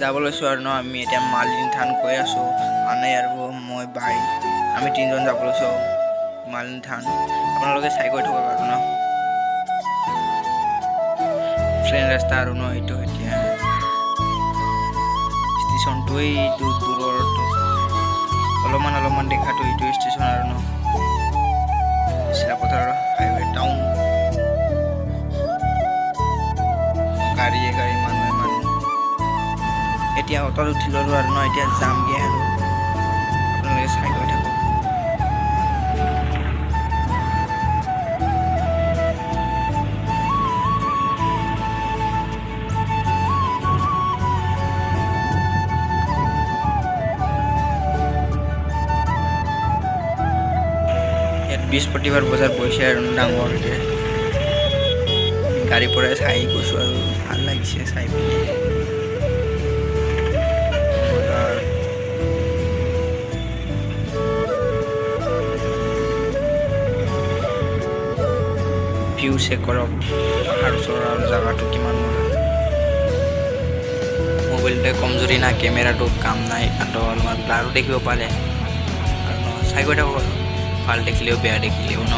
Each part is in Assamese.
যাব লৈছোঁ আৰু ন আমি এতিয়া মালিনী থান গৈ আছোঁ আনে আৰু মই ভাই আমি তিনিজন যাব লৈছোঁ মালিনী থান আপোনালোকে চাই গৈ থাকক আৰু ন ট্ৰেইন ৰাস্তা আৰু ন এইটো এতিয়া ষ্টেচনটোৱেই দূৰত অলপমান দেখাটো এইটো ষ্টেচন আৰু ন চিলাপথাৰৰ হাইৱে টাউন গাড়ীয়ে মানুহ এতিয়া অটত উঠি ল'লোঁ আৰু ন এতিয়া যামগৈ আৰু আপোনালোকে চাই গৈ থাকক ইয়াত বৃহস্পতিবাৰ বজাৰ বহিছে আৰু ডাঙৰকৈ গাড়ীৰ পৰাই চাই গৈছোঁ আৰু ভাল লাগিছে চাই পিনি ভিউ চেক কৰক পাহাৰ ওচৰৰ জেগাটো কিমান মোবাইলটোৱে কমজোৰি না কেমেৰাটো কাম নাই সেইকাৰণে অলপমান ব্লাৰো দেখিব পাৰে আৰু চাই গৈ থাকক ভাল দেখিলেও বেয়া দেখিলেও ন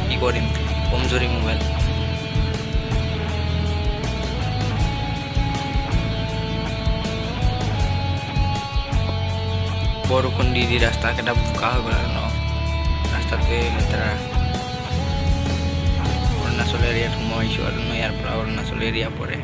কি কৰিম কমজোৰি মোবাইল বৰষুণ দি ৰাস্তাকেইটা বোকা হৈ গ'ল আৰু ন ৰাস্তাটোৱে লেতেৰা অৰুণাচল এৰিয়াত সোমাইছোঁ আৰু ন ইয়াৰ পৰা অৰুণাচল এৰিয়া পৰে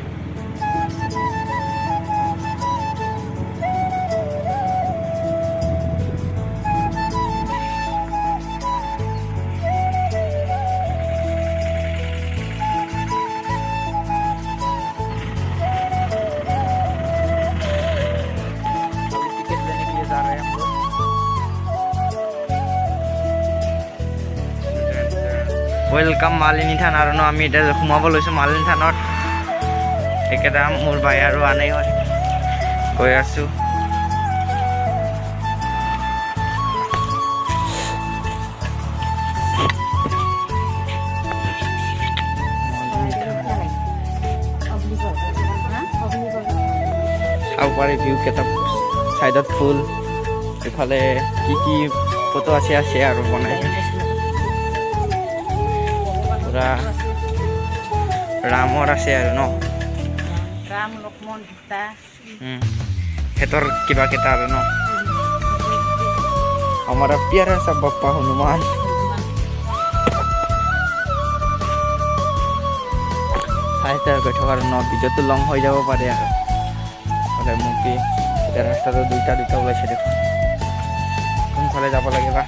वेलकाम मालिनी थान और न आम सोमाब लैसो मालिनी थानत एकेटा मोर भाई और आने गई आसो चाब पारे भिउ केटा साइडत फुल इफाले की फटो आछे और बनाई रामर आछे आरो न राम लक्ष्मण सीता हेतर किबा केटा आरो न हमारा प्यारा सा बप्पा हनुमान साइड गई थक न भिडिओ लंग हो जा पारे आरो मुखी रास्ता दुईटा ओलाइছে देखो कोनफाले যাব লাগে বা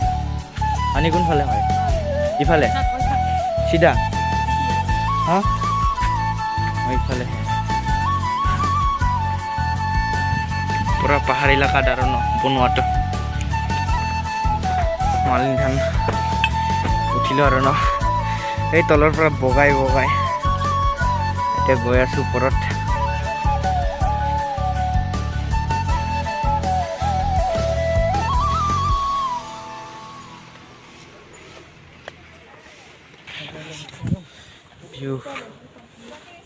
आनी कोनफाले হয় इफाले सीधा हाँ इफाले पूरा पहाड़ इलाका दारो न बनवातो मालिनी थान उठिलो आरो न এই তলৰ পৰা বগাই এতিয়া গৈ আছো ওপৰত ভিউ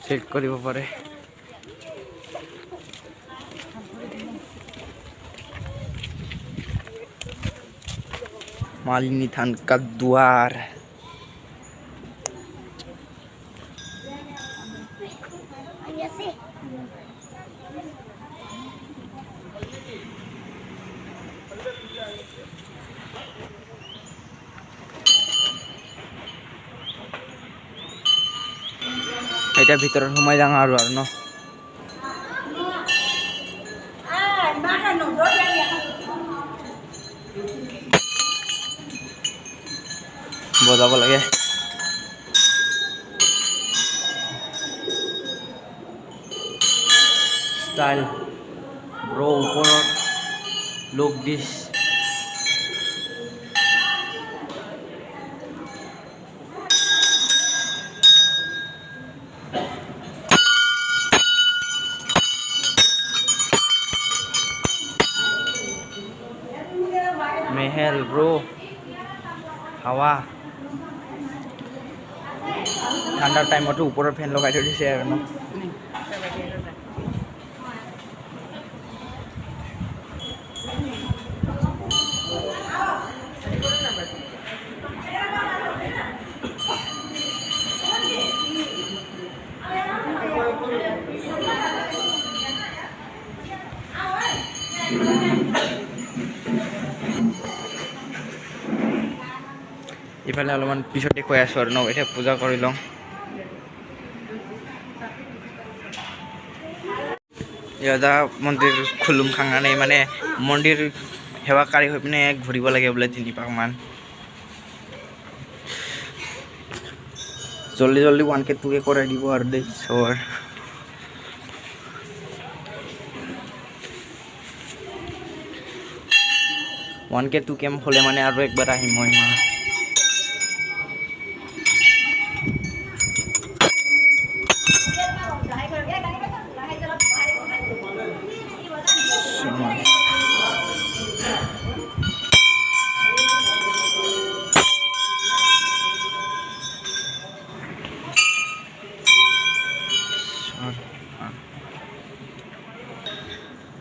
চেক কৰিব পাৰে मालिनी थान का द्वार এটা ভিতৰত সোমাই যাওঁ আৰু ন বজাব লাগে স্টাইল ব্ৰো ওপৰত লুক দিছ महल ब्रो हावा ठंडा टाइम ऊपर फैन लगे थी और न ইফালে অলপমান পিছতে কৈ আছোঁ আৰু ন এতিয়া পূজা কৰি লওঁ ইয়াত মন্দিৰ খুলুম খাঙানে মানে মন্দিৰ সেৱাকাৰী হৈ পিনে ঘূৰিব লাগে বোলে 3 পাকমান জল্দি জল্দি 1K 2K কৰাই দিব আৰু দেই চবৰ ওৱান কে 2K হ'লে মানে আৰু একবাৰ আহিম মই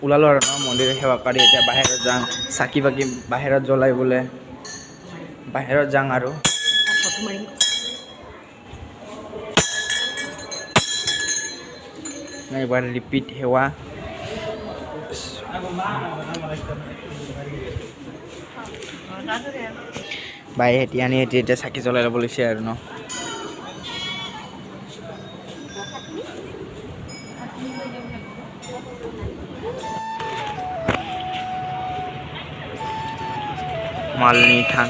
ওলালো আৰু ন মন্দিৰৰ সেৱাকাৰী এতিয়া বাহিৰত যাওঁ চাকি বাকি বাহিৰত জ্বলাই বোলে বাহিৰত যাওঁ আৰু এবাৰ ৰিপিট সেৱা বাই আনি এতিয়া চাকি জ্বলাই ল'ব লৈছে আৰু ন মালিনী থান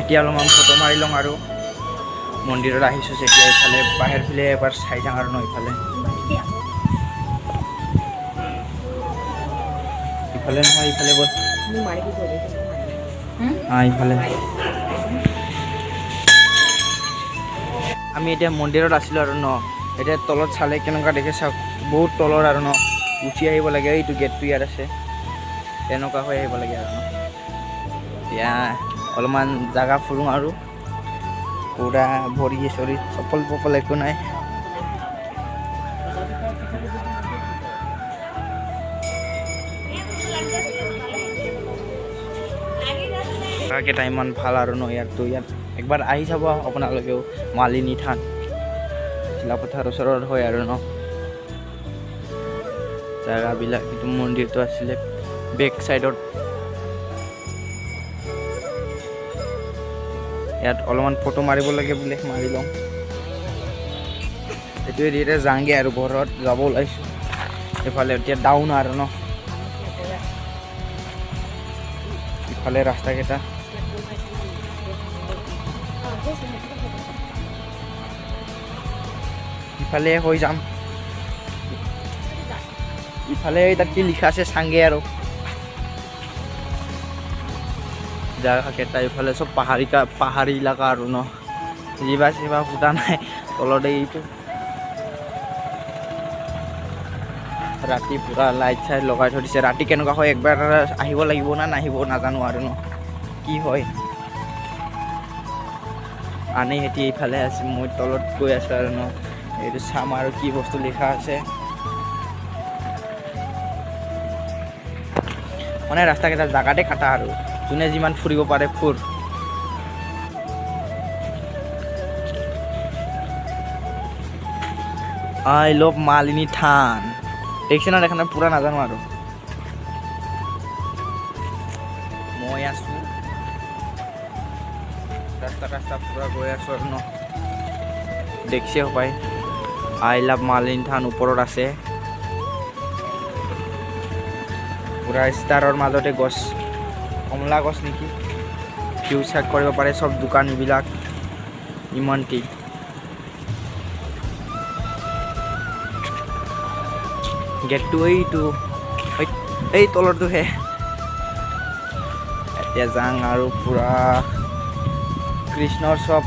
এতিয়া অলপমান ফটো মাৰি লওঁ আৰু মন্দিৰত আহিছোঁ যেতিয়া ইফালে বাহিৰ ফালে এবাৰ চাই যাওঁ আৰু ন ইফালে নহয় ইফালে বল ইফালে আমি এতিয়া মন্দিৰত আছিলোঁ আৰু ন এতিয়া তলত চালে কেনেকুৱা দেখে চাওক বহুত তলৰ আৰু ন উঠি আহিব লাগে এইটো গেটটো ইয়াত আছে তেনেকুৱা হৈ আহিব লাগে আৰু ন এতিয়া অলপমান জাগা ফুৰোঁ আৰু পুৰা ভৰি চৰি চপল একো নাই জাগাকেইটা ইমান ভাল আৰু ন ইয়াততো ইয়াত একবাৰ আহি চাব আপোনালোকেও মালিনী থান চিলাপথাৰ ওচৰত হয় আৰু ন জাগাবিলাক এইটো মন্দিৰটো আছিলে বেক চাইডত ইয়াত অলপমান ফটো মাৰিব লাগে বোলে মাৰি লওঁ এইটোৱে এতিয়া যাওঁগৈ আৰু ঘৰত যাব ওলাইছোঁ এইফালে এতিয়া ডাউন আৰু ন ইফালে ৰাস্তাকেইটা ইফালে হৈ যাম ইফালে তাত কি লিখা আছে চাংগে আৰু জাগাকেইটা ইফালে চব পাহাৰী এলেকা আৰু ন জিবা চিবা ফুটা নাই তলতে এইটো ৰাতি পুৰা লাইট চাইট লগাই থৈ দিছে ৰাতি কেনেকুৱা হয় একবাৰ আহিব লাগিব না নাহিব নাজানো আৰু ন কি হয় আনি সেতি এইফালে আছে মই তলত গৈ আছোঁ আৰু ন এইটো চাম আৰু কি বস্তু লিখা আছে মানে ৰাস্তাকেইটা জাগাতে কাটা আৰু যোনে যিমান ফুৰিব পাৰে ফুৰ আই লভ মালিনী থান দেখিছে না দেখা পুৰা নাজানো আৰু মই আছোঁ ৰাস্তা পুৰা গৈ আছোঁ আৰু ন দেখিছে হপাই আই লাভ মালিনী থান ওপৰত আছে পুৰা ষ্টাৰৰ মাজতে গছ কমলা গছ নেকি ভিউ চেক কৰিব পাৰে চব দোকানবিলাক ইমানটি গেটটো এইটো এই তলৰটোহে এতিয়া যাওঁ আৰু পুৰা কৃষ্ণৰ চব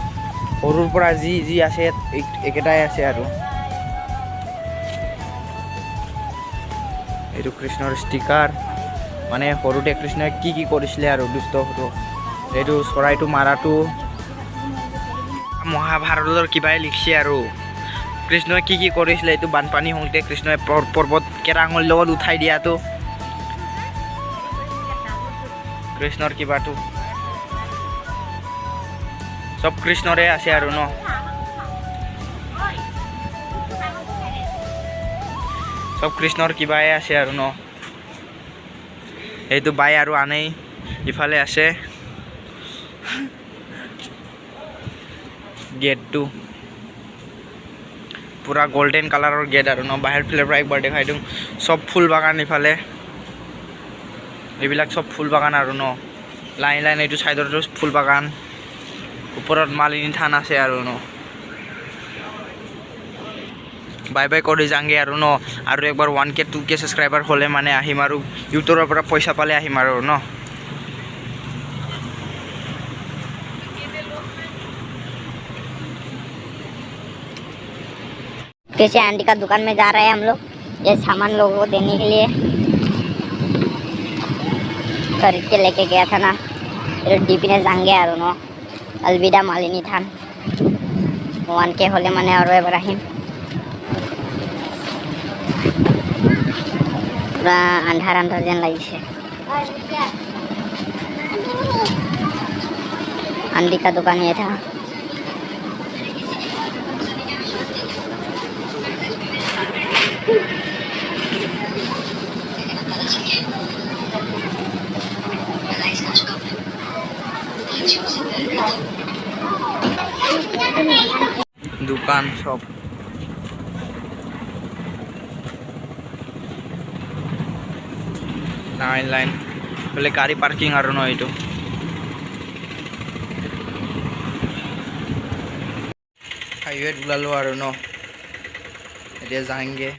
সৰুৰ পৰা যি আছে একেটাই আছে আৰু এইটো কৃষ্ণৰ ষ্টিকাৰ মানে সৰুতে কৃষ্ণই কি কৰিছিলে আৰু দুষ্ট সৰু এইটো চৰাইটো মাৰাটো মহাভাৰতৰ কিবাই লিখিছে আৰু কৃষ্ণই কি কৰিছিলে এইটো বানপানী হওঁতে কৃষ্ণই পৰ্বত কেৰাঙৰ লগত উঠাই দিয়াটো কৃষ্ণৰ কিবাটো চব কৃষ্ণৰে আছে আৰু ন চব কৃষ্ণৰ কিবাই আছে আৰু ন এইটো বাই আৰু আনেই ইফালে আছে গেটটো পুৰা গোল্ডেন কালাৰৰ গেট আৰু ন বাহিৰ ফালে পৰা একবাৰ দেখাই দিওঁ চব ফুল বাগান ইফালে এইবিলাক চব ফুল বাগান আৰু ন লাইন লাইন এইটো চাইডতো ফুল বাগান ওপৰত মালিনী থান আছে আৰু ন বাই বাই কৰি যাংগে আৰু ন আৰু একবাৰ 1K 2K সাবস্ক্ৰাইবাৰ হ'লে মানে আহিম আৰু ইউটিউবৰ পৰা পইচা পালে আহিম আৰু ন कैसे आंटी का दुकान में जा रहे हैं हम लोग ये सामान लोगों को देने के लिए खरीद के लेके गया था ना डीपी ने जाएंगे यार नो अलविदा मालिनी थान 1K होले माने और इब्राहिम पूरा अंधार अंधार जन लगी है आंटी का दुकान ये था দোকান সব লাইন লাইন বলে গাড়ি পার্কিং আৰু ন এইটো হাইৱে ওলালো আৰু ন এতিয়া যাংগে